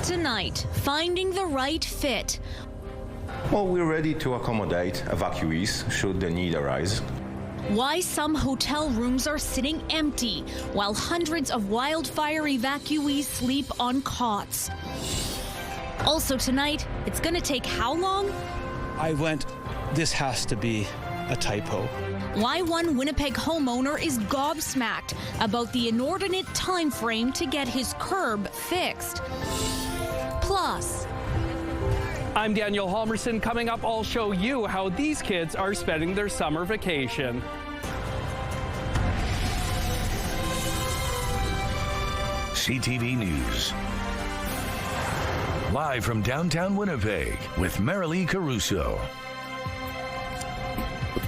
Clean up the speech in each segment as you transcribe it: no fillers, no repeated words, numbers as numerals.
Tonight, finding the right fit. Well, we're ready to accommodate evacuees should the need arise. Why some hotel rooms are sitting empty while hundreds of wildfire evacuees sleep on cots. Also tonight, it's going to take how long? This has to be a typo. Why one Winnipeg homeowner is gobsmacked about the inordinate time frame to get his curb fixed. Plus, I'm Daniel Halmerson. Coming up, I'll show you how these kids are spending their summer vacation. CTV News. Live from downtown Winnipeg with Marilee Caruso.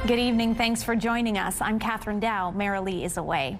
Good evening. Thanks for joining us. I'm Catherine Dow. Marilee is away.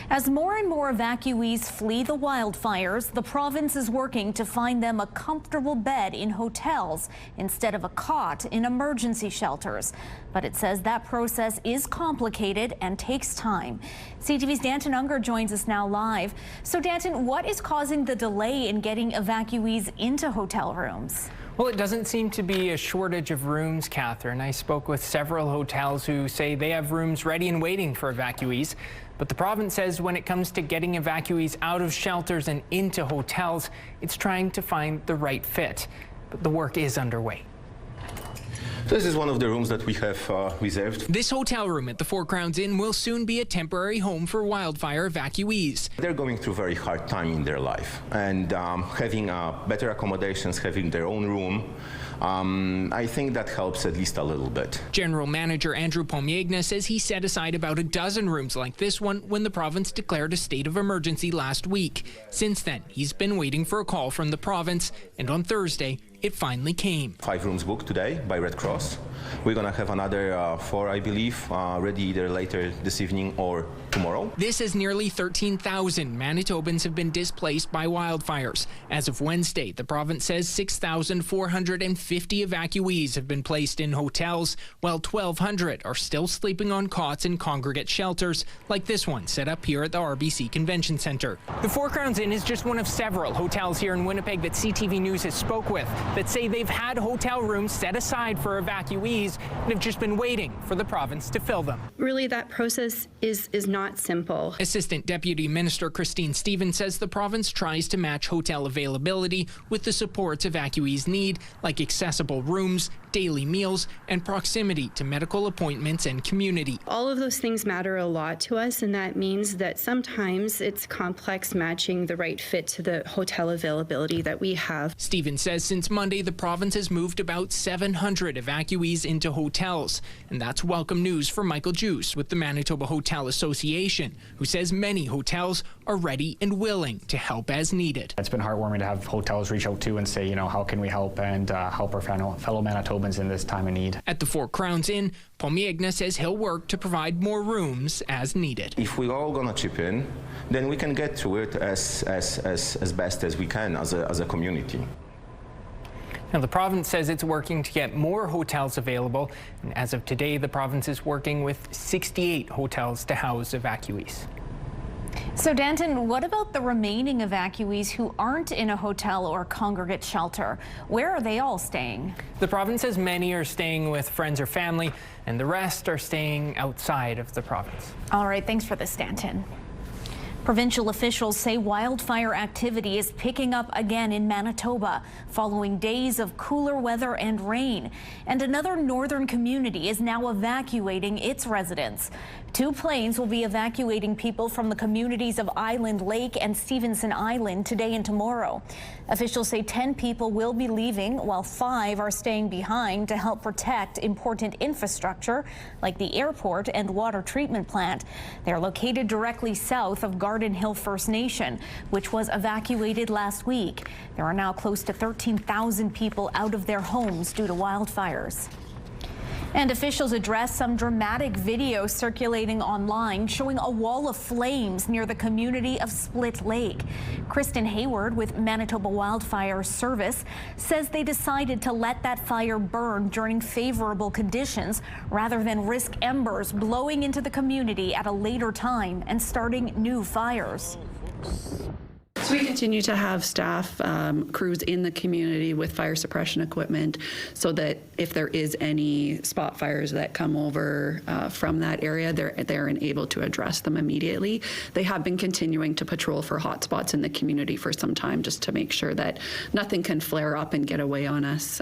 As more and more evacuees flee the wildfires, the province is working to find them a comfortable bed in hotels instead of a cot in emergency shelters. But it says that process is complicated and takes time. CTV's Danton Unger joins us now live. So Danton, what is causing the delay in getting evacuees into hotel rooms? Well, it doesn't seem to be a shortage of rooms, Catherine. I spoke with several hotels who say they have rooms ready and waiting for evacuees. But the province says when it comes to getting evacuees out of shelters and into hotels, it's trying to find the right fit. But the work is underway. This is one of the rooms that we have reserved. This hotel room at the Four Crowns Inn will soon be a temporary home for wildfire evacuees. They're going through a very hard time in their life, and having better accommodations, having their own room, I think that helps at least a little bit. General Manager Andrew Pomiegna says he set aside about a dozen rooms like this one when the province declared a state of emergency last week. Since then, he's been waiting for a call from the province, and on Thursday, it finally came. 5 rooms booked today by Red Cross. We're going to have another 4, I believe, ready either later this evening or tomorrow. This is nearly 13,000 Manitobans have been displaced by wildfires. As of Wednesday, the province says 6,450 evacuees have been placed in hotels, while 1,200 are still sleeping on cots in congregate shelters, like this one set up here at the RBC Convention Centre. The Four Crowns Inn is just one of several hotels here in Winnipeg that CTV News has spoke with that say they've had hotel rooms set aside for evacuees and have just been waiting for the province to fill them. Really, that process is not simple. Assistant Deputy Minister Christine Stevens says the province tries to match hotel availability with the supports evacuees need, like accessible rooms, daily meals, and proximity to medical appointments and community. All of those things matter a lot to us, and that means that sometimes it's complex matching the right fit to the hotel availability that we have. Stevens says since Monday, the province has moved about 700 evacuees into hotels, and that's welcome news for Michael Juice with the Manitoba Hotel Association, who says many hotels are ready and willing to help as needed. It's been heartwarming to have hotels reach out to and say, how can we help and help our fellow Manitobans in this time of need. At the Four Crowns Inn, Pomiegna says he'll work to provide more rooms as needed. If we're all going to chip in, then we can get through it as best as we can as a community. Now, the province says it's working to get more hotels available, and as of today, the province is working with 68 hotels to house evacuees. So Danton, what about the remaining evacuees who aren't in a hotel or congregate shelter? Where are they all staying? The province says many are staying with friends or family, and the rest are staying outside of the province. All right, thanks for this, Danton. Provincial officials say wildfire activity is picking up again in Manitoba following days of cooler weather and rain. And another northern community is now evacuating its residents. 2 planes will be evacuating people from the communities of Island Lake and Stevenson Island today and tomorrow. Officials say 10 people will be leaving while 5 are staying behind to help protect important infrastructure like the airport and water treatment plant. They're located directly south of Garden Hill First Nation, which was evacuated last week. There are now close to 13,000 people out of their homes due to wildfires. And officials address some dramatic video circulating online showing a wall of flames near the community of Split Lake. Kristen Hayward with Manitoba Wildfire Service says they decided to let that fire burn during favorable conditions rather than risk embers blowing into the community at a later time and starting new fires. So we continue to have staff, crews in the community with fire suppression equipment so that if there is any spot fires that come over from that area, they're able to address them immediately. They have been continuing to patrol for hot spots in the community for some time just to make sure that nothing can flare up and get away on us.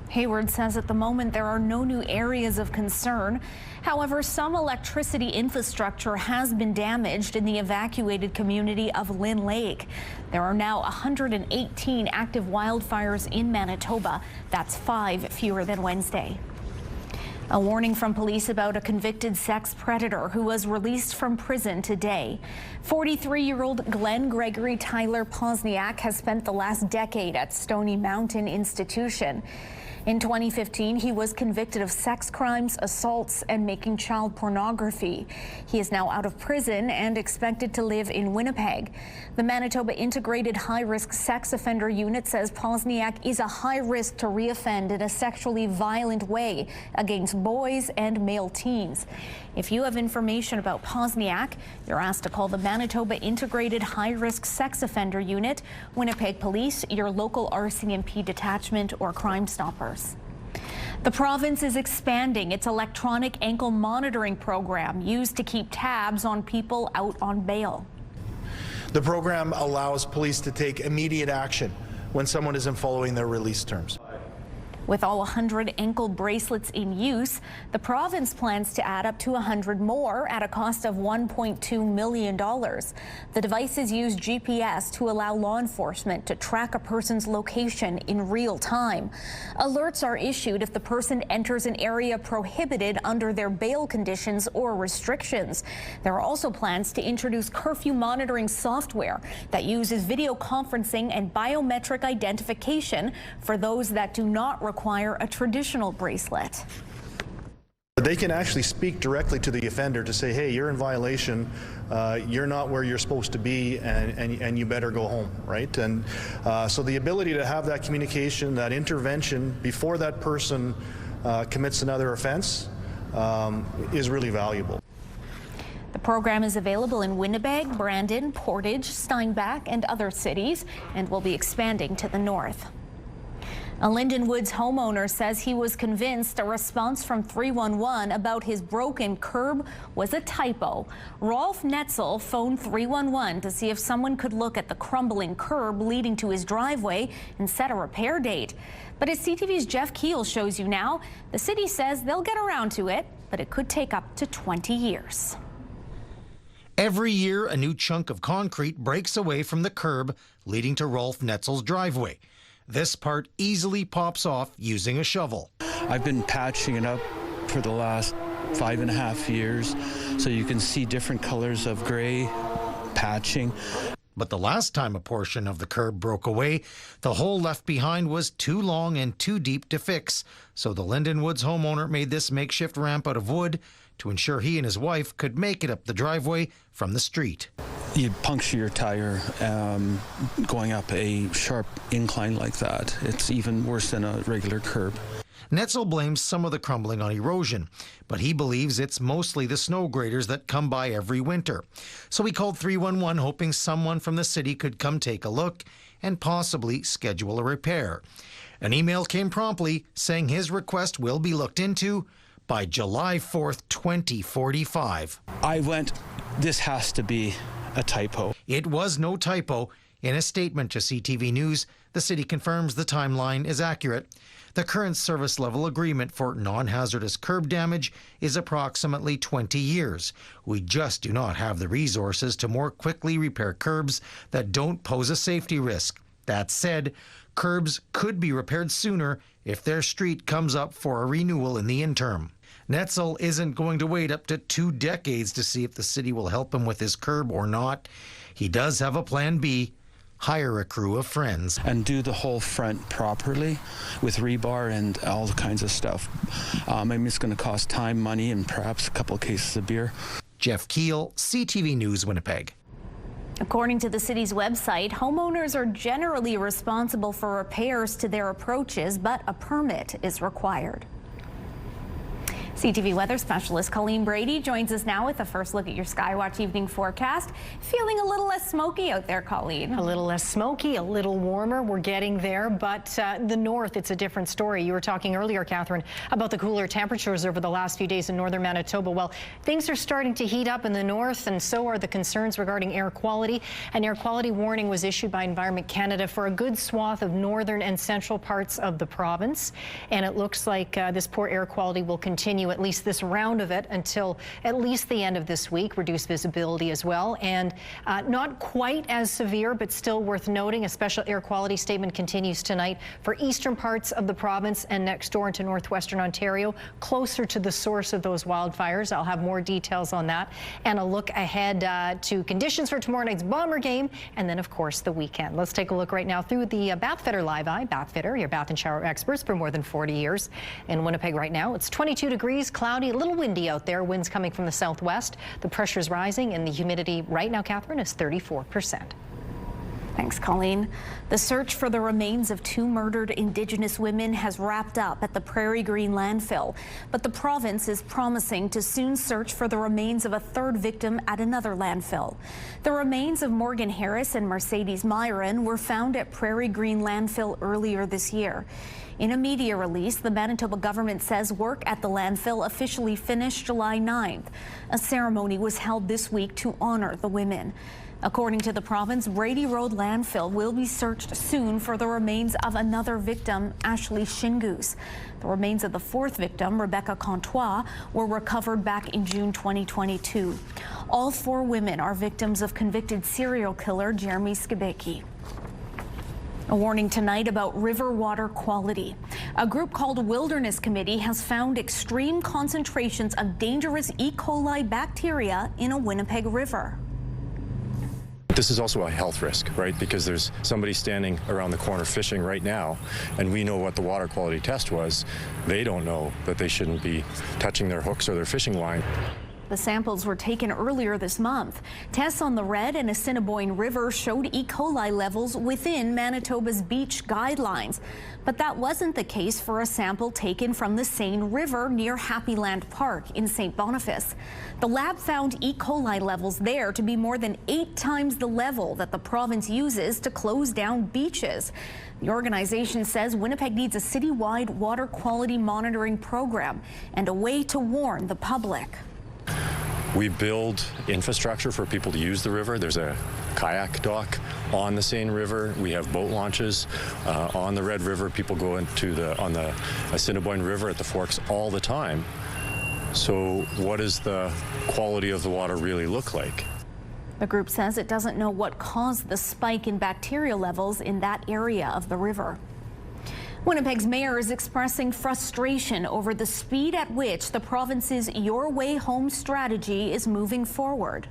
Hayward says at the moment there are no new areas of concern. However, some electricity infrastructure has been damaged in the evacuated community of Lynn Lake. There are now 118 active wildfires in Manitoba. That's 5 fewer than Wednesday. A warning from police about a convicted sex predator who was released from prison today. 43-year-old Glenn Gregory Tyler Posniak has spent the last decade at Stony Mountain Institution. In 2015, he was convicted of sex crimes, assaults, and making child pornography. He is now out of prison and expected to live in Winnipeg. The Manitoba Integrated High-Risk Sex Offender Unit says Posniak is a high risk to reoffend in a sexually violent way against boys and male teens. If you have information about Posniak, you're asked to call the Manitoba Integrated High-Risk Sex Offender Unit, Winnipeg Police, your local RCMP detachment, or Crime Stoppers. The province is expanding its electronic ankle monitoring program used to keep tabs on people out on bail. The program allows police to take immediate action when someone isn't following their release terms. With all 100 ankle bracelets in use, the province plans to add up to 100 more at a cost of $1.2 million. The devices use GPS to allow law enforcement to track a person's location in real time. Alerts are issued if the person enters an area prohibited under their bail conditions or restrictions. There are also plans to introduce curfew monitoring software that uses video conferencing and biometric identification for those that do not require a traditional bracelet. They can actually speak directly to the offender to say, hey, you're in violation, you're not where you're supposed to be, and you better go home, right? And so the ability to have that communication, that intervention before that person commits another offense is really valuable. The program is available in Winnipeg, Brandon, Portage, Steinbach, and other cities, and will be expanding to the north. A Linden Woods homeowner says he was convinced a response from 311 about his broken curb was a typo. Rolf Netzel phoned 311 to see if someone could look at the crumbling curb leading to his driveway and set a repair date. But as CTV's Jeff Keel shows you now, the city says they'll get around to it, but it could take up to 20 years. Every year, a new chunk of concrete breaks away from the curb leading to Rolf Netzel's driveway. This part easily pops off using a shovel. I've been patching it up for the last 5.5 years, so you can see different colors of gray patching. But the last time a portion of the curb broke away, the hole left behind was too long and too deep to fix. So the Linden Woods homeowner made this makeshift ramp out of wood to ensure he and his wife could make it up the driveway from the street. You puncture your tire going up a sharp incline like that. It's even worse than a regular curb. Netzel blames some of the crumbling on erosion, but he believes it's mostly the snow graders that come by every winter. So he called 311 hoping someone from the city could come take a look and possibly schedule a repair. An email came promptly saying his request will be looked into by July 4th, 2045. This has to be a typo. It was no typo. In a statement to CTV News, the city confirms the timeline is accurate. The current service level agreement for non-hazardous curb damage is approximately 20 years. We just do not have the resources to more quickly repair curbs that don't pose a safety risk. That said, curbs could be repaired sooner if their street comes up for a renewal in the interim. Netzel isn't going to wait up to 2 decades to see if the city will help him with his curb or not. He does have a plan B. Hire a crew of friends. And do the whole front properly with rebar and all kinds of stuff. I mean, it's going to cost time, money, and perhaps a couple of cases of beer. Jeff Keel, CTV News, Winnipeg. According to the city's website, homeowners are generally responsible for repairs to their approaches, but a permit is required. CTV weather specialist Colleen Brady joins us now with a first look at your Skywatch evening forecast. Feeling a little less smoky out there, Colleen. A little less smoky, a little warmer. We're getting there, but the north, it's a different story. You were talking earlier, Catherine, about the cooler temperatures over the last few days in northern Manitoba. Well, things are starting to heat up in the north, and so are the concerns regarding air quality. An air quality warning was issued by Environment Canada for a good swath of northern and central parts of the province, and it looks like this poor air quality will continue at least this round of it until at least the end of this week. Reduced visibility as well, and not quite as severe, but still worth noting. A special air quality statement continues tonight for eastern parts of the province and next door into northwestern Ontario, closer to the source of those wildfires. I'll have more details on that and a look ahead to conditions for tomorrow night's Bomber game, and then of course the weekend. Let's take a look right now through the Bathfitter Live Eye. Bathfitter, your bath and shower experts for more than 40 years. In Winnipeg right now, it's 22 degrees, cloudy, a little windy out there. Winds coming from the southwest. The pressure's rising, and the humidity right now, Catherine, is 34%. Thanks, Colleen. The search for the remains of 2 murdered Indigenous women has wrapped up at the Prairie Green landfill, but the province is promising to soon search for the remains of a 3rd victim at another landfill. The remains of Morgan Harris and Mercedes Myron were found at Prairie Green landfill earlier this year. In a media release, the Manitoba government says work at the landfill officially finished July 9th. A ceremony was held this week to honor the women. According to the province, Brady Road landfill will be searched soon for the remains of another victim, Ashley Shingoose. The remains of the 4th victim, Rebecca Comtois, were recovered back in June 2022. All 4 women are victims of convicted serial killer Jeremy Skibecki. A warning tonight about river water quality. A group called Wilderness Committee has found extreme concentrations of dangerous E. coli bacteria in a Winnipeg river. This is also a health risk, right? Because there's somebody standing around the corner fishing right now, and we know what the water quality test was. They don't know that they shouldn't be touching their hooks or their fishing line. The samples were taken earlier this month. Tests on the Red and Assiniboine River showed E. coli levels within Manitoba's beach guidelines. But that wasn't the case for a sample taken from the Seine River near Happyland Park in St. Boniface. The lab found E. coli levels there to be more than 8 times the level that the province uses to close down beaches. The organization says Winnipeg needs a citywide water quality monitoring program and a way to warn the public. We build infrastructure for people to use the river. There's a kayak dock on the Seine River. We have boat launches on the Red River. People go on the Assiniboine River at the Forks all the time. So what does the quality of the water really look like? The group says it doesn't know what caused the spike in bacteria levels in that area of the river. Winnipeg's mayor is expressing frustration over the speed at which the province's Your Way Home strategy is moving forward.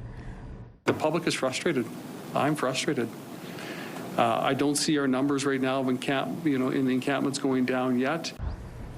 The public is frustrated. I'm frustrated. I don't see our numbers right now of in the encampments going down yet.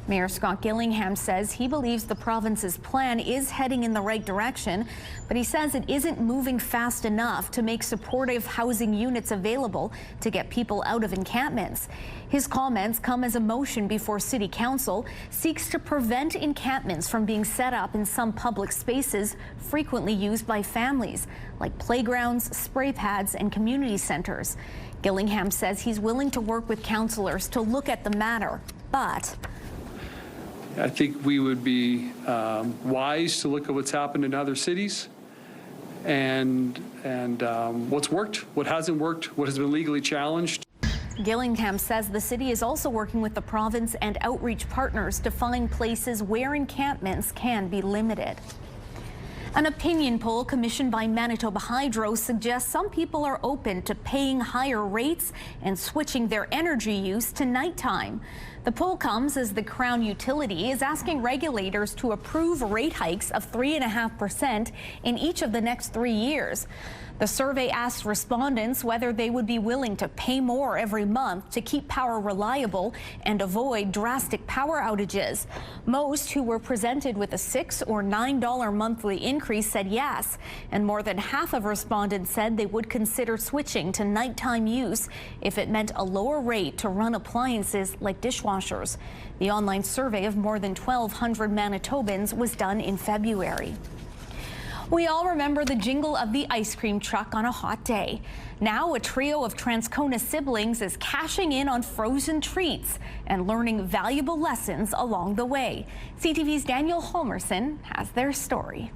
Mayor Scott Gillingham says he believes the province's plan is heading in the right direction, but he says it isn't moving fast enough to make supportive housing units available to get people out of encampments. His comments come as a motion before City Council seeks to prevent encampments from being set up in some public spaces frequently used by families, like playgrounds, spray pads, and community centers. Gillingham says he's willing to work with councillors to look at the matter, but I think we would be wise to look at what's happened in other cities and what's worked, what hasn't worked, what has been legally challenged. Gillingham says the city is also working with the province and outreach partners to find places where encampments can be limited. An opinion poll commissioned by Manitoba Hydro suggests some people are open to paying higher rates and switching their energy use to nighttime. The poll comes as the Crown utility is asking regulators to approve rate hikes of 3.5% in each of the next 3 years. The survey asked respondents whether they would be willing to pay more every month to keep power reliable and avoid drastic power outages. Most who were presented with a $6 or $9 monthly increase said yes, and more than half of respondents said they would consider switching to nighttime use if it meant a lower rate to run appliances like dishwashers. The online survey of more than 1,200 Manitobans was done in February. We all remember the jingle of the ice cream truck on a hot day. Now a trio of Transcona siblings is cashing in on frozen treats and learning valuable lessons along the way. CTV's Daniel Halmerson has their story.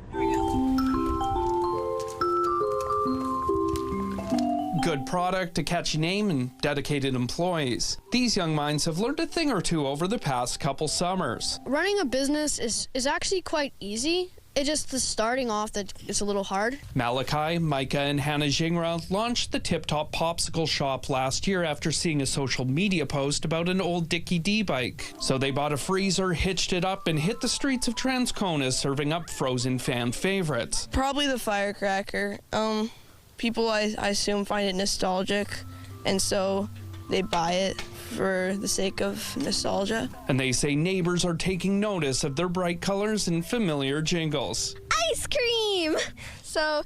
Good product, a catchy name, and dedicated employees. These young minds have learned a thing or two over the past couple summers. Running a business is actually quite easy. It's just the starting off that it's a little hard. Malachi, Micah, and Hannah Jingra launched the Tiptop Popsicle shop last year after seeing a social media post about an old Dickie D bike. So they bought a freezer, hitched it up, and hit the streets of Transcona serving up frozen fan favorites. Probably the firecracker. People, I assume, find it nostalgic, and so they buy it for the sake of nostalgia. And they say neighbors are taking notice of their bright colors and familiar jingles. Ice cream! So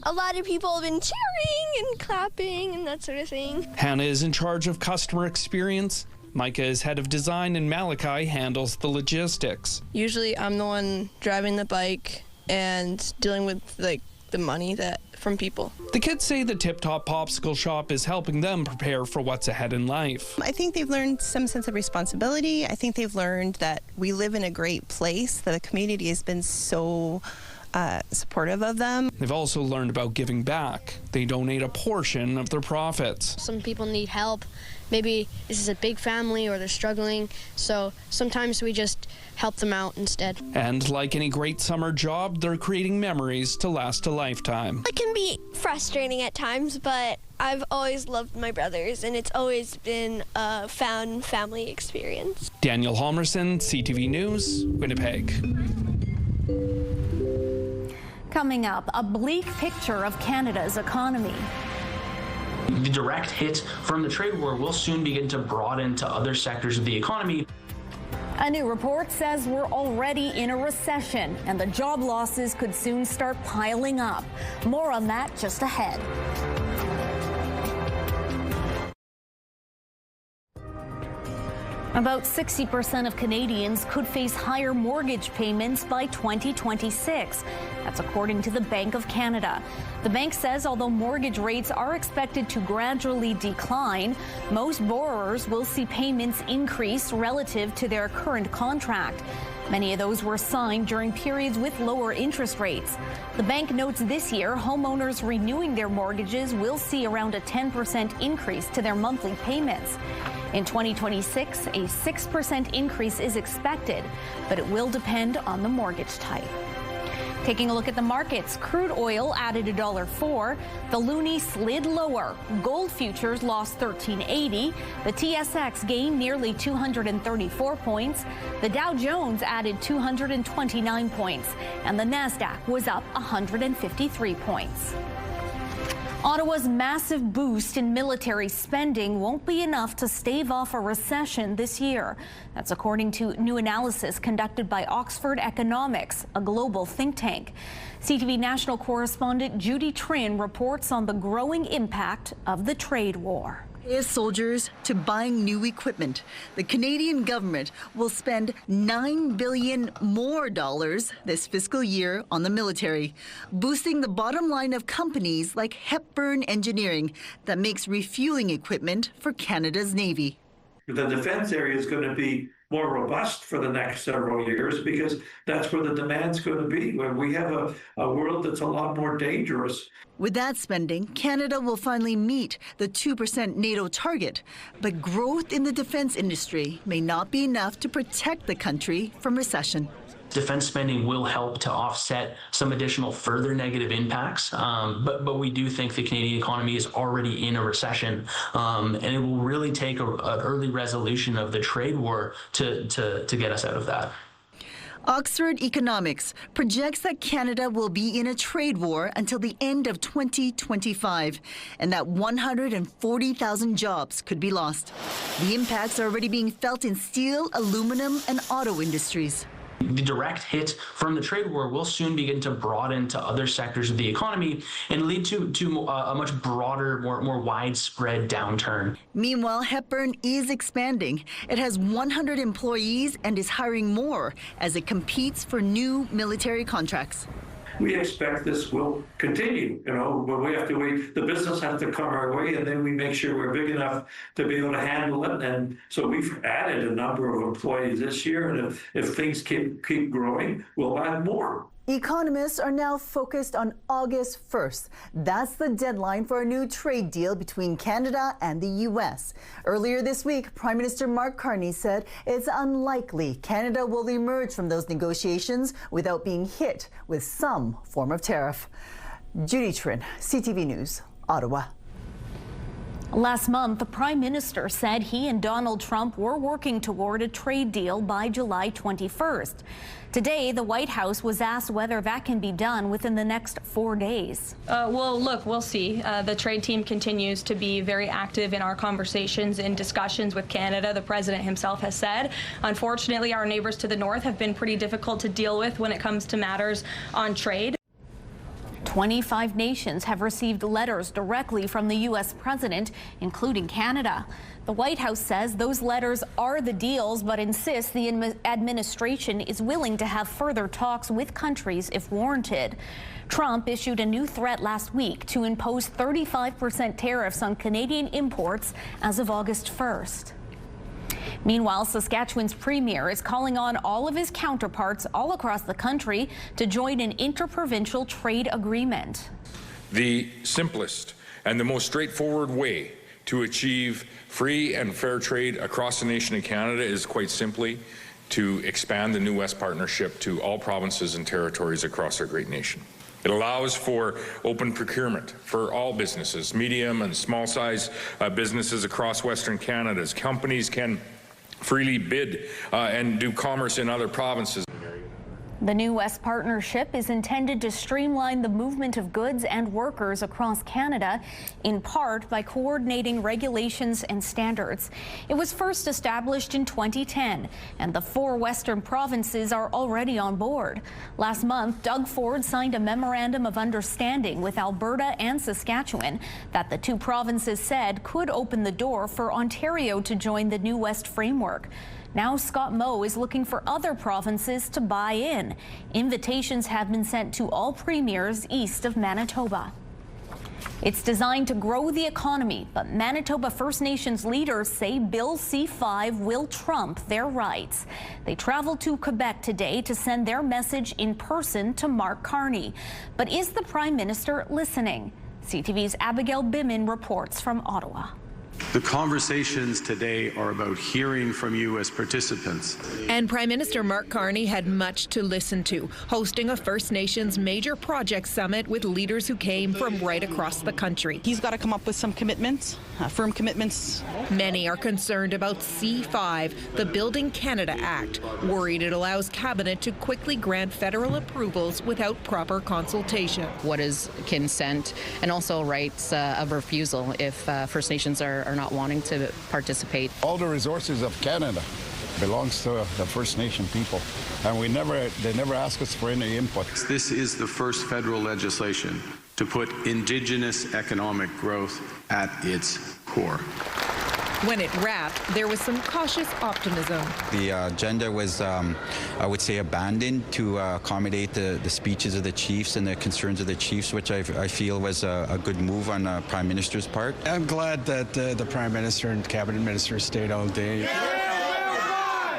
a lot of people have been cheering and clapping and that sort of thing. Hannah is in charge of customer experience. Micah is head of design, and Malachi handles the logistics. Usually I'm the one driving the bike and dealing with the money from people. The kids say the Tiptop Popsicle shop is helping them prepare for what's ahead in life. I think they've learned some sense of responsibility. I think they've learned that we live in a great place, that the community has been so supportive of them. They've also learned about giving back. They donate a portion of their profits. Some people need help. Maybe this is a big family or they're struggling, so sometimes we just help them out instead. And like any great summer job, they're creating memories to last a lifetime. It can be frustrating at times, but I've always loved my brothers, and it's always been a fun family experience. Daniel Halmerson, CTV News, Winnipeg. Coming up, a bleak picture of Canada's economy. The direct hit from the trade war will soon begin to broaden to other sectors of the economy. A new report says we're already in a recession, and the job losses could soon start piling up. More on that just ahead. About 60% of Canadians could face higher mortgage payments by 2026. That's according to the Bank of Canada. The bank says although mortgage rates are expected to gradually decline, most borrowers will see payments increase relative to their current contract. Many of those were signed during periods with lower interest rates. The bank notes this year, homeowners renewing their mortgages will see around a 10% increase to their monthly payments. In 2026, a 6% increase is expected, but it will depend on the mortgage type. Taking a look at the markets, crude oil added $1.04. The loonie slid lower. Gold futures lost $13.80. The TSX gained nearly 234 points. The Dow Jones added 229 points, and the Nasdaq was up 153 points. Ottawa's massive boost in military spending won't be enough to stave off a recession this year. That's according to new analysis conducted by Oxford Economics, a global think tank. CTV national correspondent Judy Trin reports on the growing impact of the trade war. As soldiers to buying new equipment, the Canadian government will spend $9 billion more this fiscal year on the military, boosting the bottom line of companies like Hepburn Engineering that makes refueling equipment for Canada's Navy. The defense area is going to be more robust for the next several years because that's where the demand's going to be, where we have a world that's a lot more dangerous. With that spending, Canada will finally meet the 2% NATO target, but growth in the defense industry may not be enough to protect the country from recession. Defense spending will help to offset some additional further negative impacts, but we do think the Canadian economy is already in a recession, and it will really take an early resolution of the trade war to get us out of that. Oxford Economics projects that Canada will be in a trade war until the end of 2025 and that 140,000 jobs could be lost. The impacts are already being felt in steel, aluminum, and auto industries. The direct hit from the trade war will soon begin to broaden to other sectors of the economy and lead to a much broader, more widespread downturn. Meanwhile, Hepburn is expanding. It has 100 employees and is hiring more as it competes for new military contracts. We expect this will continue, but we have to wait. The business has to come our way, and then we make sure we're big enough to be able to handle it. And so we've added a number of employees this year, and if things keep growing, we'll add more. Economists are now focused on August 1st. That's the deadline for a new trade deal between Canada and the U.S. Earlier this week, Prime Minister Mark Carney said it's unlikely Canada will emerge from those negotiations without being hit with some form of tariff. Judy Trin, CTV News, Ottawa. Last month, the Prime Minister said he and Donald Trump were working toward a trade deal by July 21st. Today, the White House was asked whether that can be done within the next 4 days. Well, look, we'll see. The trade team continues to be very active in our conversations and discussions with Canada, the President himself has said. Unfortunately, our neighbors to the north have been pretty difficult to deal with when it comes to matters on trade. 25 nations have received letters directly from the U.S. president, including Canada. The White House says those letters are the deals, but insists the administration is willing to have further talks with countries if warranted. Trump issued a new threat last week to impose 35% tariffs on Canadian imports as of August 1st. Meanwhile, Saskatchewan's premier is calling on all of his counterparts all across the country to join an interprovincial trade agreement. The simplest and the most straightforward way to achieve free and fair trade across the nation of Canada is quite simply to expand the New West Partnership to all provinces and territories across our great nation. It allows for open procurement for all businesses, medium and small size businesses across Western Canada. As companies can freely bid and do commerce in other provinces. The New West Partnership is intended to streamline the movement of goods and workers across Canada, in part by coordinating regulations and standards. It was first established in 2010, and the 4 western provinces are already on board. Last month, Doug Ford signed a memorandum of understanding with Alberta and Saskatchewan that the 2 provinces said could open the door for Ontario to join the New West framework. Now Scott Moe is looking for other provinces to buy in. Invitations have been sent to all premiers east of Manitoba. It's designed to grow the economy, but Manitoba First Nations leaders say Bill C-5 will trump their rights. They traveled to Quebec today to send their message in person to Mark Carney. But is the Prime Minister listening? CTV's Abigail Bimin reports from Ottawa. The conversations today are about hearing from you as participants. And Prime Minister Mark Carney had much to listen to, hosting a First Nations major project summit with leaders who came from right across the country. He's got to come up with some commitments, firm commitments. Many are concerned about C-5, the Building Canada Act, worried it allows Cabinet to quickly grant federal approvals without proper consultation. What is consent, and also rights of refusal if First Nations are not wanting to participate. All the resources of Canada belongs to the First Nation people, and they never ask us for any input. This is the first federal legislation to put Indigenous economic growth at its core. When it wrapped, there was some cautious optimism. The agenda was, I would say, abandoned to accommodate the speeches of the chiefs and the concerns of the chiefs, which I feel was a good move on the Prime Minister's part. I'm glad that the Prime Minister and Cabinet Minister stayed all day.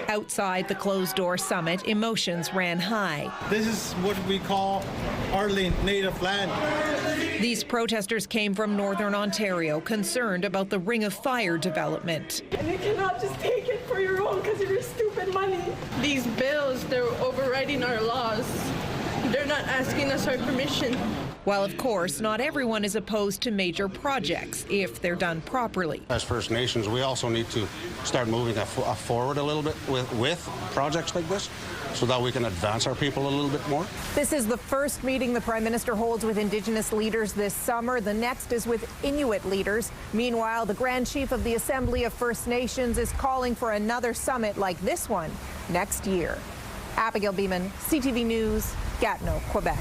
Outside the closed-door summit, emotions ran high. This is what we call our native land. These protesters came from Northern Ontario, concerned about the Ring of Fire development. And you cannot just take it for your own because of your stupid money. These bills, they're overriding our laws. They're not asking us our permission. while of course not everyone is opposed to major projects if they're done properly. As First Nations, we also need to start moving forward a little bit with projects like this, so that we can advance our people a little bit more. This is the first meeting the Prime Minister holds with Indigenous leaders this summer. The next is with Inuit leaders. Meanwhile, the Grand Chief of the Assembly of First Nations is calling for another summit like this one next year. Abigail Beeman, CTV News, Gatineau, Quebec.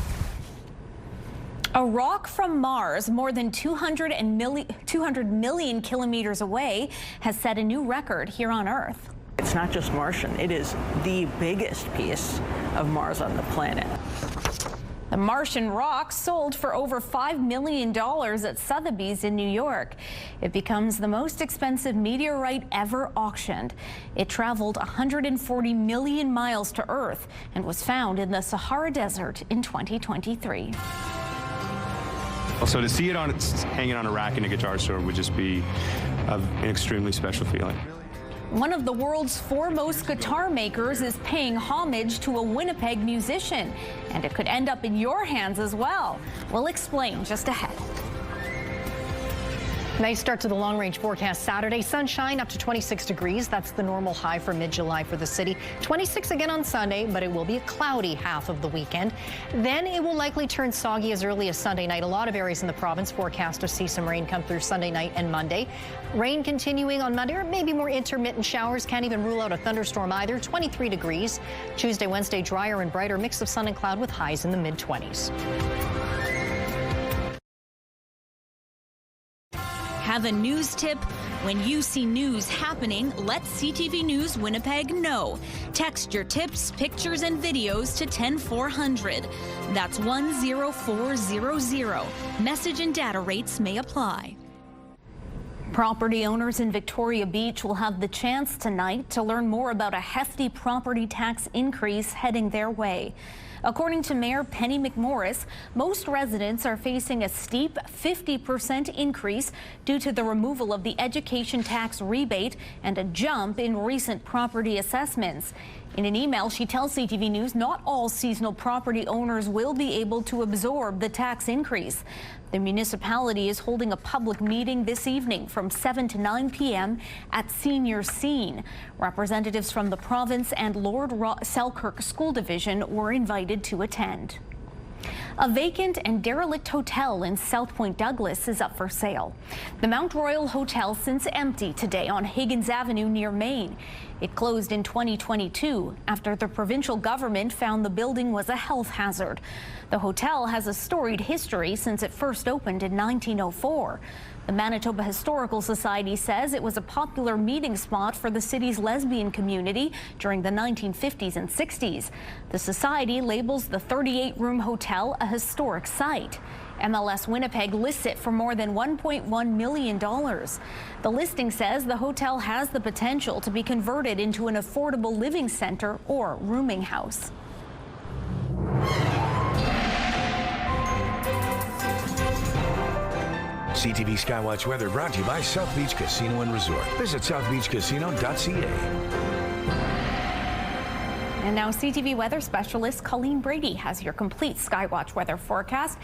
A rock from Mars, more than 200 million kilometers away, has set a new record here on Earth. It's not just Martian, it is the biggest piece of Mars on the planet. The Martian rock sold for over $5 million at Sotheby's in New York. It becomes the most expensive meteorite ever auctioned. It traveled 140 million miles to Earth and was found in the Sahara Desert in 2023. So to see it hanging on a rack in a guitar store would just be an extremely special feeling. One of the world's foremost guitar makers is paying homage to a Winnipeg musician, and it could end up in your hands as well. We'll explain just ahead. Nice start to the long-range forecast Saturday. Sunshine up to 26 degrees. That's the normal high for mid-July for the city. 26 again on Sunday, but it will be a cloudy half of the weekend. Then it will likely turn soggy as early as Sunday night. A lot of areas in the province forecast to see some rain come through Sunday night and Monday. Rain continuing on Monday, or maybe more intermittent showers. Can't even rule out a thunderstorm either. 23 degrees. Tuesday, Wednesday, drier and brighter. Mix of sun and cloud with highs in the mid-20s. Have a news tip? When you see news happening, let CTV News Winnipeg know. Text your tips, pictures, and videos to 10400. That's 10400. Message and data rates may apply. Property owners in Victoria Beach will have the chance tonight to learn more about a hefty property tax increase heading their way. According to Mayor Penny McMorris, most residents are facing a steep 50% increase due to the removal of the education tax rebate and a jump in recent property assessments. In an email, she tells CTV News not all seasonal property owners will be able to absorb the tax increase. The municipality is holding a public meeting this evening from 7 to 9 p.m. at Senior Scene. Representatives from the province and Lord Selkirk School Division were invited to attend. A vacant and derelict hotel in South Point Douglas is up for sale. The Mount Royal Hotel sits empty today on Higgins Avenue near Main. It closed in 2022 after the provincial government found the building was a health hazard. The hotel has a storied history since it first opened in 1904. The Manitoba Historical Society says it was a popular meeting spot for the city's lesbian community during the 1950s and 60s. The society labels the 38-room hotel a historic site. MLS Winnipeg lists it for more than $1.1 million. The listing says the hotel has the potential to be converted into an affordable living center or rooming house. CTV Skywatch Weather brought to you by South Beach Casino and Resort. Visit southbeachcasino.ca. And now CTV weather specialist Colleen Brady has your complete Skywatch weather forecast.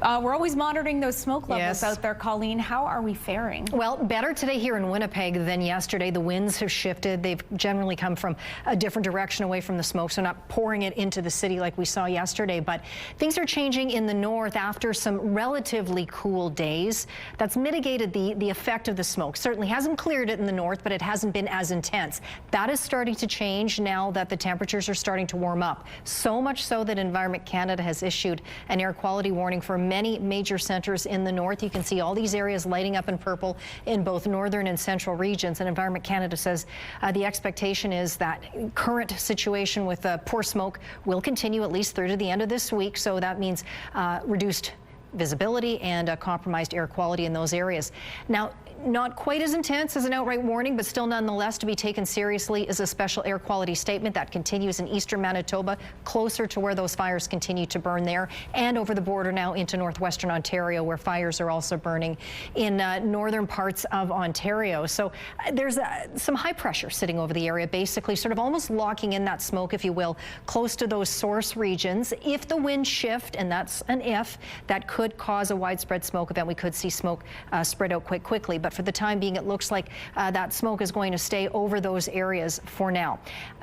We're always monitoring those smoke levels out there. Colleen, how are we faring? Well, better today here in Winnipeg than yesterday. The winds have shifted. They've generally come from a different direction away from the smoke, so not pouring it into the city like we saw yesterday. But things are changing in the north after some relatively cool days. That's mitigated the effect of the smoke. Certainly hasn't cleared it in the north, but it hasn't been as intense. That is starting to change now that the temperatures are starting to warm up. So much so that Environment Canada has issued an air quality warning for many major centres in the north. You can see all these areas lighting up in purple in both northern and central regions. And Environment Canada says the expectation is that current situation with poor smoke will continue at least through to the end of this week. So that means reduced visibility and compromised air quality in those areas. Now, not quite as intense as an outright warning, but still nonetheless to be taken seriously is a special air quality statement that continues in eastern Manitoba, closer to where those fires continue to burn there, and over the border now into northwestern Ontario, where fires are also burning in northern parts of Ontario. So there's some high pressure sitting over the area, basically sort of almost locking in that smoke, if you will, close to those source regions. If the winds shift, and that's an if, that could could cause a widespread smoke event. We could see smoke spread out quite quickly, but for the time being, it looks like that smoke is going to stay over those areas for now.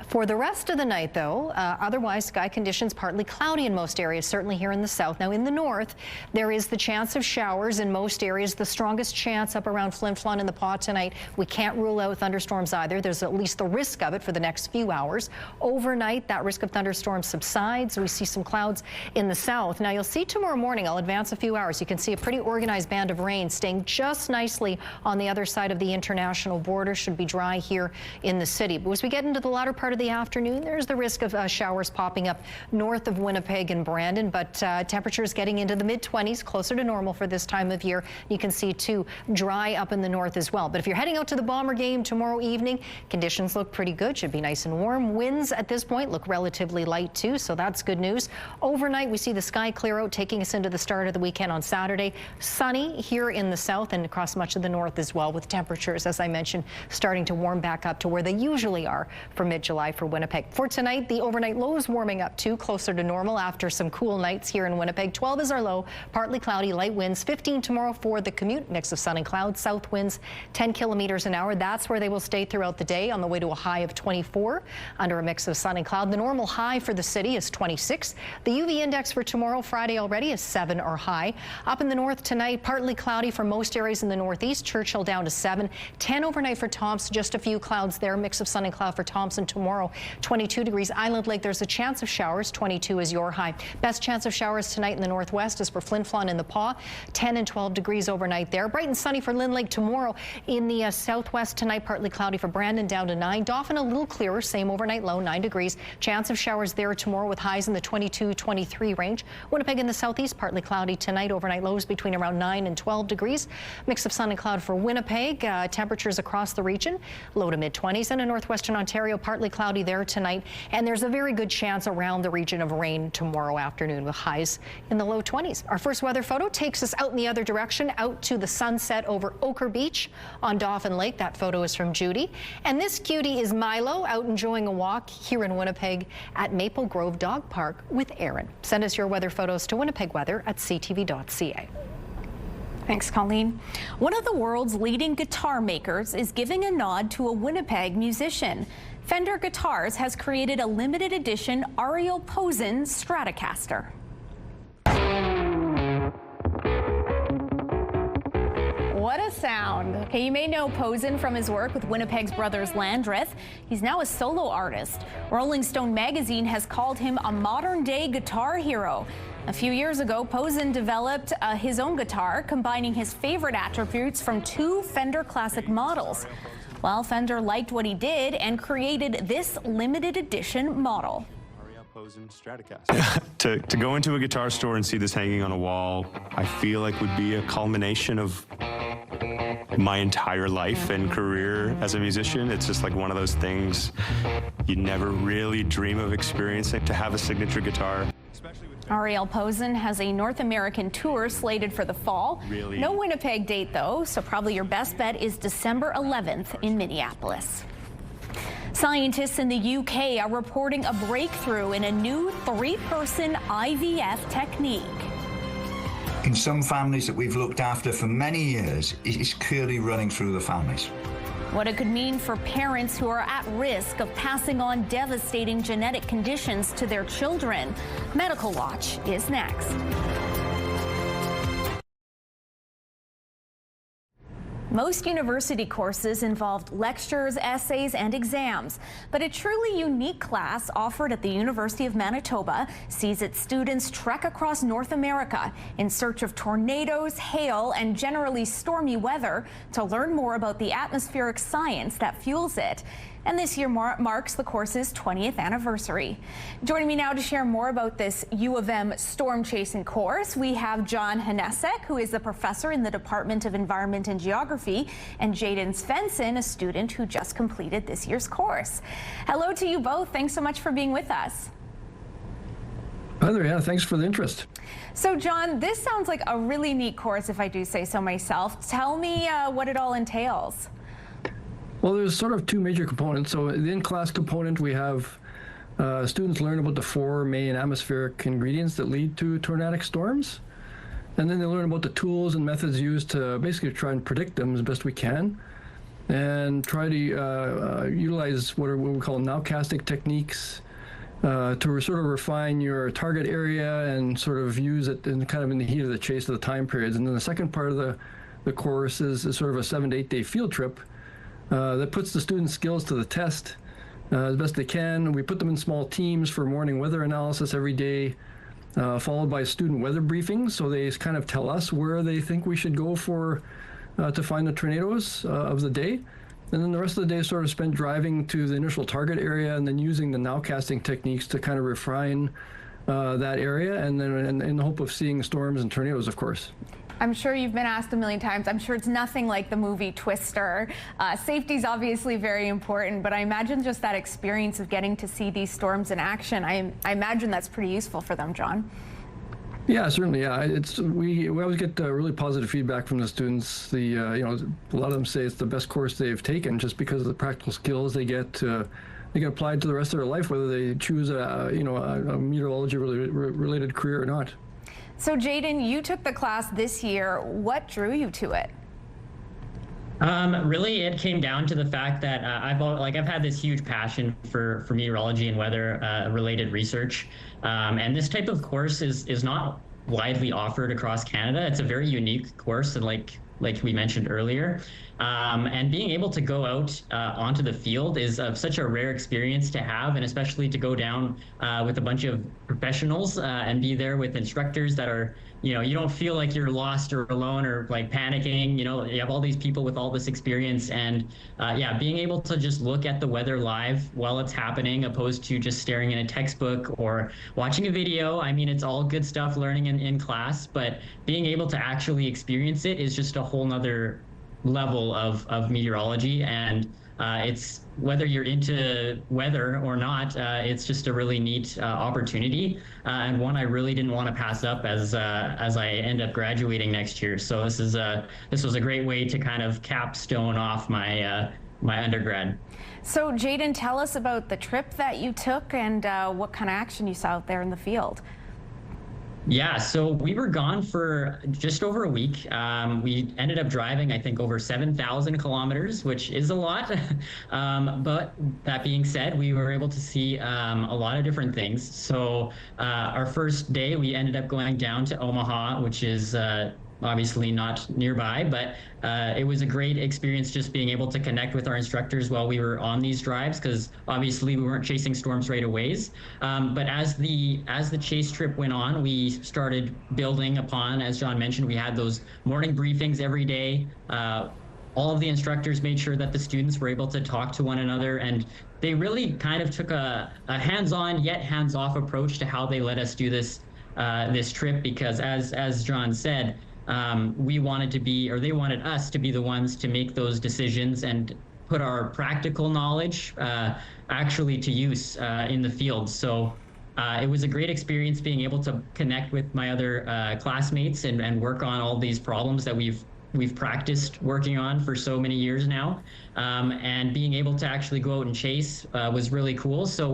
For the rest of the night, though, otherwise sky conditions partly cloudy in most areas, certainly here in the south. Now in the north, there is the chance of showers in most areas. The strongest chance up around Flin Flon and the Paw tonight. We can't rule out thunderstorms either. There's at least the risk of it for the next few hours. Overnight, that risk of thunderstorms subsides. We see some clouds in the south. Now you'll see tomorrow morning, I'll advance a few hours. You can see a pretty organized band of rain staying just nicely on the other side of the international border. Should be dry here in the city. But as we get into the latter part of the afternoon, there's the risk of showers popping up north of Winnipeg and Brandon, but temperatures getting into the mid-20s, closer to normal for this time of year. You can see too dry up in the north as well. But if you're heading out to the Bomber game tomorrow evening, conditions look pretty good. Should be nice and warm. Winds at this point look relatively light too, so that's good news. Overnight, we see the sky clear out, taking us into the start of the weekend on Saturday. Sunny here in the south and across much of the north as well, with temperatures, as I mentioned, starting to warm back up to where they usually are for mid-July for Winnipeg. For tonight, the overnight lows warming up too, closer to normal after some cool nights here in Winnipeg. 12 is our low, partly cloudy, light winds. 15 tomorrow for the commute, mix of sun and clouds. South winds 10 kilometers an hour. That's where they will stay throughout the day, on the way to a high of 24 under a mix of sun and cloud. The normal high for the city is 26. The UV index for tomorrow, Friday already, is 7 or high. Up in the north tonight, partly cloudy for most areas in the northeast. Churchill down to 7. 10 overnight for Thompson, just a few clouds there. Mix of sun and cloud for Thompson tomorrow. 22 degrees. Island Lake, there's a chance of showers. 22 is your high. Best chance of showers tonight in the northwest is for Flin Flon and the Paw. 10 and 12 degrees overnight there. Bright and sunny for Lynn Lake tomorrow. In the southwest tonight, partly cloudy for Brandon, down to 9. Dauphin a little clearer, same overnight low, 9 degrees. Chance of showers there tomorrow with highs in the 22-23 range. Winnipeg in the southeast, partly cloudy tonight. Overnight lows between around 9 and 12 degrees. Mix of sun and cloud for Winnipeg. Temperatures across the region, low to mid-20s. And in northwestern Ontario, partly cloudy there tonight. And there's a very good chance around the region of rain tomorrow afternoon with highs in the low 20s. Our first weather photo takes us out in the other direction, out to the sunset over Ochre Beach on Dauphin Lake. That photo is from Judy. And this cutie is Milo, out enjoying a walk here in Winnipeg at Maple Grove Dog Park with Aaron. Send us your weather photos to winnipegweather@ctv.ca. Thanks, Colleen. One of the world's leading guitar makers is giving a nod to a Winnipeg musician. Fender Guitars has created a limited edition Ariel Posen Stratocaster. What a sound. Okay, you may know Posen from his work with Winnipeg's Brothers Landreth. He's now a solo artist. Rolling Stone magazine has called him a modern-day guitar hero. A few years ago, Posen developed his own guitar, combining his favorite attributes from 2 Fender classic models. Well, Fender liked what he did and created this limited edition model. Posen Stratocaster. To go into a guitar store and see this hanging on a wall, I feel like would be a culmination of my entire life and career as a musician. It's just like one of those things you never really dream of experiencing, to have a signature guitar. Ariel Posen has a North American tour slated for the fall. Really? No Winnipeg date, though, so probably your best bet is December 11th in Minneapolis. Scientists in the UK are reporting a breakthrough in a new 3-person IVF technique. In some families that we've looked after for many years, it is clearly running through the families. What it could mean for parents who are at risk of passing on devastating genetic conditions to their children. Medical Watch is next. Most university courses involved lectures, essays, and exams, but a truly unique class offered at the University of Manitoba sees its students trek across North America in search of tornadoes, hail, and generally stormy weather to learn more about the atmospheric science that fuels it. And this year marks the course's 20th anniversary. Joining me now to share more about this U of M storm chasing course, we have John Hanesek, who is a professor in the Department of Environment and Geography, and Jaden Svensson, a student who just completed this year's course. Hello to you both. Thanks so much for being with us. Hi there, yeah, thanks for the interest. So John, this sounds like a really neat course, if I do say so myself. Tell me what it all entails. Well, there's sort of 2 major components. So the in-class component, we have students learn about the 4 main atmospheric ingredients that lead to tornadic storms. And then they learn about the tools and methods used to basically try and predict them as best we can, and try to utilize what we call nowcasting techniques to sort of refine your target area and sort of use it in the heat of the chase of the time periods. And then the second part of the course is sort of a 7 to 8 day field trip that puts the students' skills to the test as best they can. We put them in small teams for morning weather analysis every day, followed by student weather briefings. So they kind of tell us where they think we should go for to find the tornadoes of the day. And then the rest of the day is sort of spent driving to the initial target area and then using the nowcasting techniques to kind of refine that area, and then in the hope of seeing storms and tornadoes, of course. I'm sure you've been asked a million times. I'm sure it's nothing like the movie Twister. Safety is obviously very important, but I imagine just that experience of getting to see these storms in action, I imagine that's pretty useful for them, John. Yeah, certainly. Yeah, we always get really positive feedback from the students. A lot of them say it's the best course they've taken just because of the practical skills they get applied to the rest of their life, whether they choose a meteorology related career or not. So Jaden, you took the class this year. What drew you to it? Really, it came down to the fact that I've had this huge passion for meteorology and weather related research, and this type of course is not widely offered across Canada. It's a very unique course, and like we mentioned earlier, and being able to go out onto the field is such a rare experience to have, and especially to go down with a bunch of professionals and be there with instructors that are, you don't feel like you're lost or alone or like panicking. You have all these people with all this experience, and being able to just look at the weather live while it's happening, opposed to just staring in a textbook or watching a video. I mean, it's all good stuff learning in class, but being able to actually experience it is just a whole nother level of meteorology, and it's, whether you're into weather or not, it's just a really neat opportunity, and one I really didn't want to pass up as I end up graduating next year. So this was a great way to kind of capstone off my my undergrad. So Jaden, tell us about the trip that you took and what kind of action you saw out there in the field. Yeah, so we were gone for just over a week. We ended up driving, I think, over 7,000 kilometers, which is a lot. But that being said, we were able to see a lot of different things. So our first day, we ended up going down to Omaha, which is obviously not nearby, but it was a great experience just being able to connect with our instructors while we were on these drives, because obviously we weren't chasing storms right away. But as the chase trip went on, we started building upon, as John mentioned, we had those morning briefings every day. All of the instructors made sure that the students were able to talk to one another, and they really kind of took a hands-on yet hands-off approach to how they let us do this trip, because as John said, we wanted to be, or they wanted us to be the ones to make those decisions and put our practical knowledge actually to use in the field. So it was a great experience being able to connect with my other classmates and work on all these problems that we've practiced working on for so many years now. And being able to actually go out and chase was really cool. So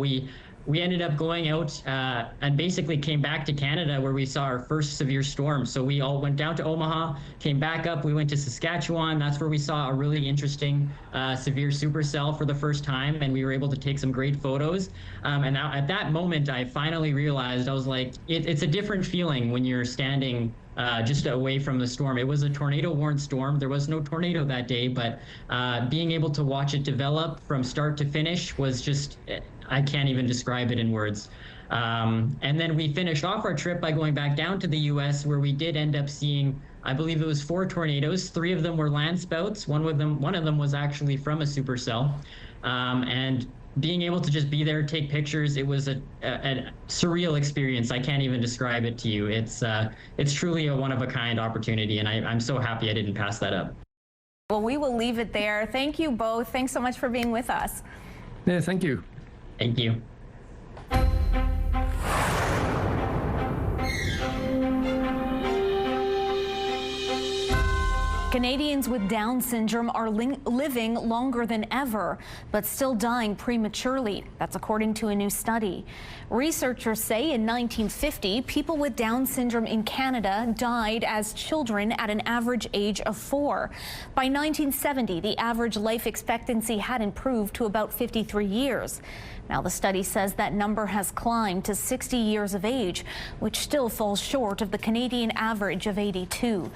we ended up going out and basically came back to Canada, where we saw our first severe storm. So we all went down to Omaha, came back up, we went to Saskatchewan. That's where we saw a really interesting severe supercell for the first time, and we were able to take some great photos. And now, at that moment, I finally realized, I was like, it's a different feeling when you're standing just away from the storm. It was a tornado-warned storm. There was no tornado that day, but being able to watch it develop from start to finish was just, I can't even describe it in words. And then we finished off our trip by going back down to the U.S., where we did end up seeing, I believe it was 4 tornadoes. 3 of them were land spouts. One of them was actually from a supercell. And being able to just be there, take pictures, it was a surreal experience. I can't even describe it to you. It's truly a one-of-a-kind opportunity, and I'm so happy I didn't pass that up. Well, we will leave it there. Thank you both. Thanks so much for being with us. Yeah, thank you. Thank you. Canadians with Down syndrome are living longer than ever, but still dying prematurely. That's according to a new study. Researchers say in 1950, people with Down syndrome in Canada died as children at an average age of 4. By 1970, the average life expectancy had improved to about 53 years. Now, the study says that number has climbed to 60 years of age, which still falls short of the Canadian average of 82.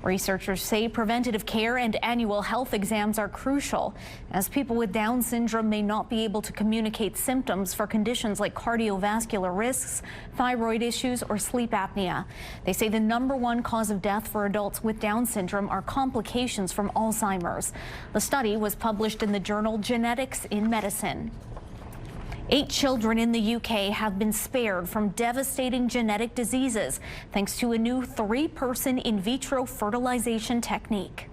Researchers say preventative care and annual health exams are crucial, as people with Down syndrome may not be able to communicate symptoms for conditions like cardiovascular risks, thyroid issues, or sleep apnea. They say the #1 cause of death for adults with Down syndrome are complications from Alzheimer's. The study was published in the journal Genetics in Medicine. 8 children in the UK have been spared from devastating genetic diseases thanks to a new 3-person in vitro fertilization technique.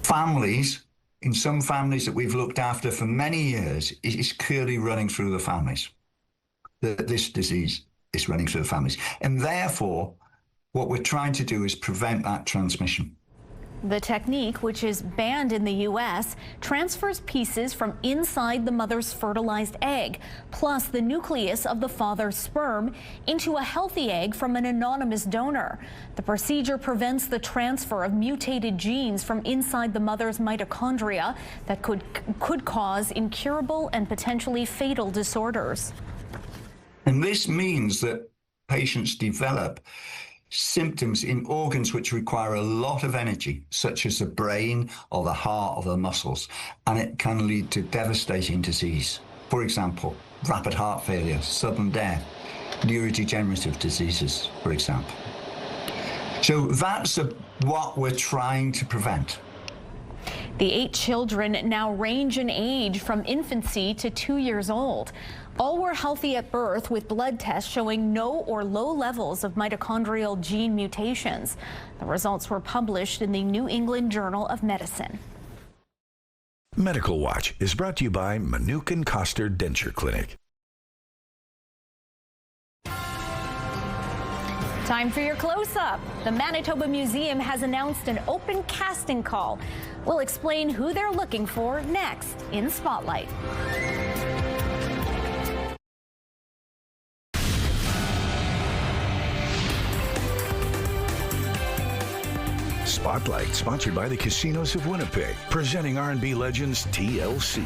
Families, in some families that we've looked after for many years, it is clearly running through the families. This disease is running through the families. And therefore, what we're trying to do is prevent that transmission. The technique, which is banned in the U.S., transfers pieces from inside the mother's fertilized egg, plus the nucleus of the father's sperm, into a healthy egg from an anonymous donor. The procedure prevents the transfer of mutated genes from inside the mother's mitochondria that could cause incurable and potentially fatal disorders. And this means that patients develop symptoms in organs which require a lot of energy, such as the brain or the heart or the muscles, and it can lead to devastating disease. For example, rapid heart failure, sudden death, neurodegenerative diseases, for example. So that's what we're trying to prevent. The 8 children now range in age from infancy to 2 years old. All were healthy at birth with blood tests showing no or low levels of mitochondrial gene mutations. The results were published in the New England Journal of Medicine. Medical Watch is brought to you by Manukin Koster Denture Clinic. Time for your close-up. The Manitoba Museum has announced an open casting call. We'll explain who they're looking for next in Spotlight. Spotlight, sponsored by the Casinos of Winnipeg, presenting R&B legends TLC.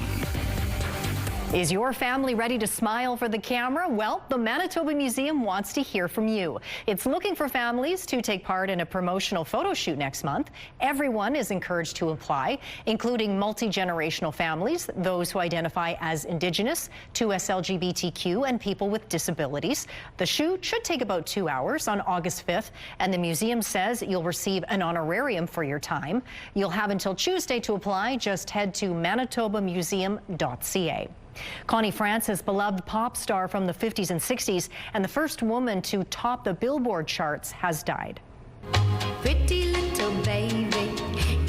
Is your family ready to smile for the camera? Well, the Manitoba Museum wants to hear from you. It's looking for families to take part in a promotional photo shoot next month. Everyone is encouraged to apply, including multi-generational families, those who identify as Indigenous, 2S LGBTQ, and people with disabilities. The shoot should take about 2 hours on August 5th, and the museum says you'll receive an honorarium for your time. You'll have until Tuesday to apply. Just head to manitobamuseum.ca. Connie Francis, beloved pop star from the 50s and 60s and the first woman to top the Billboard charts, has died. Pretty little baby,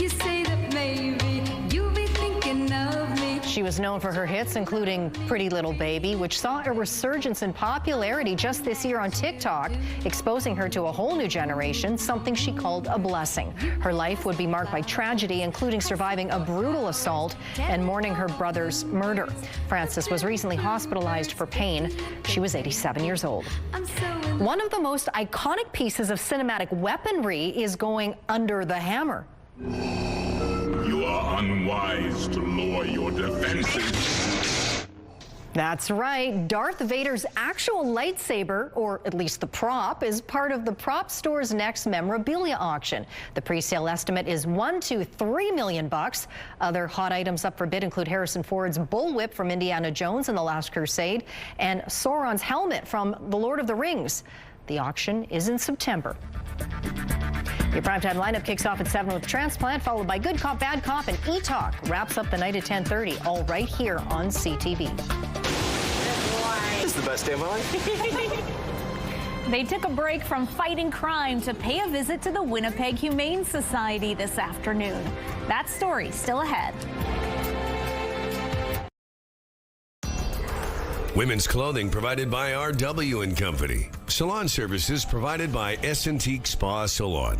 you say that maybe you'll be thinking of me. She was known for her hits, including Pretty Little Baby, which saw a resurgence in popularity just this year on TikTok, exposing her to a whole new generation, something she called a blessing. Her life would be marked by tragedy, including surviving a brutal assault and mourning her brother's murder. Francis was recently hospitalized for pain. She was 87 years old. One of the most iconic pieces of cinematic weaponry is going under the hammer. You are unwise to lower your defenses. That's right. Darth Vader's actual lightsaber, or at least the prop, is part of the prop store's next memorabilia auction. The pre-sale estimate is $1 to $3 million. Other hot items up for bid include Harrison Ford's bullwhip from Indiana Jones and The Last Crusade and Sauron's helmet from The Lord of the Rings. The auction is in September. Your primetime lineup kicks off at 7 with Transplant, followed by Good Cop, Bad Cop, and E-Talk wraps up the night at 10:30, all right here on CTV. This is the best day of my life. They took a break from fighting crime to pay a visit to the Winnipeg Humane Society this afternoon. That story still ahead. Women's clothing provided by RW & Company. Salon services provided by S&T Spa Salon.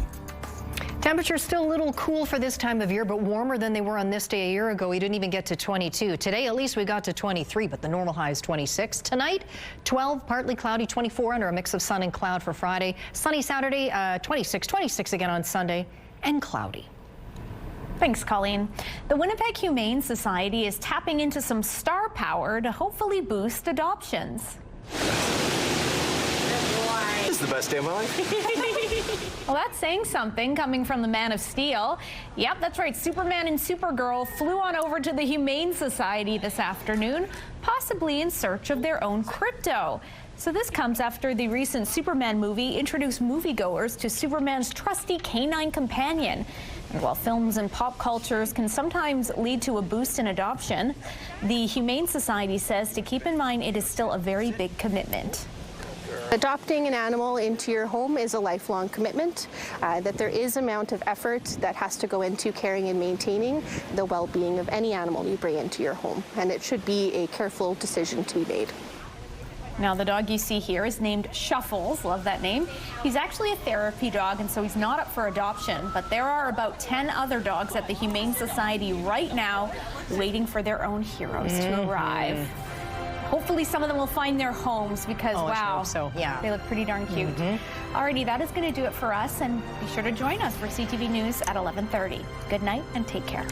Temperatures still a little cool for this time of year, but warmer than they were on this day a year ago. We didn't even get to 22. Today, at least we got to 23, but the normal high is 26. Tonight, 12, partly cloudy, 24 under a mix of sun and cloud for Friday. Sunny Saturday, 26 again on Sunday, and cloudy. Thanks, Colleen. The Winnipeg Humane Society is tapping into some star power to hopefully boost adoptions. This is the best day of my life. Well, that's saying something coming from the Man of Steel. Yep, that's right. Superman and Supergirl flew on over to the Humane Society this afternoon, possibly in search of their own crypto. So this comes after the recent Superman movie introduced moviegoers to Superman's trusty canine companion. And while films and pop cultures can sometimes lead to a boost in adoption, the Humane Society says to keep in mind it is still a very big commitment. Adopting an animal into your home is a lifelong commitment, that there is amount of effort that has to go into caring and maintaining the well-being of any animal you bring into your home, and it should be a careful decision to be made. Now, the dog you see here is named Shuffles. Love that name. He's actually a therapy dog, and so he's not up for adoption, but there are about 10 other dogs at the Humane Society right now waiting for their own heroes to arrive. Hopefully some of them will find their homes because, wow, yeah, they look pretty darn cute. Alrighty, that is going to do it for us, and be sure to join us for CTV News at 11:30. Good night and take care.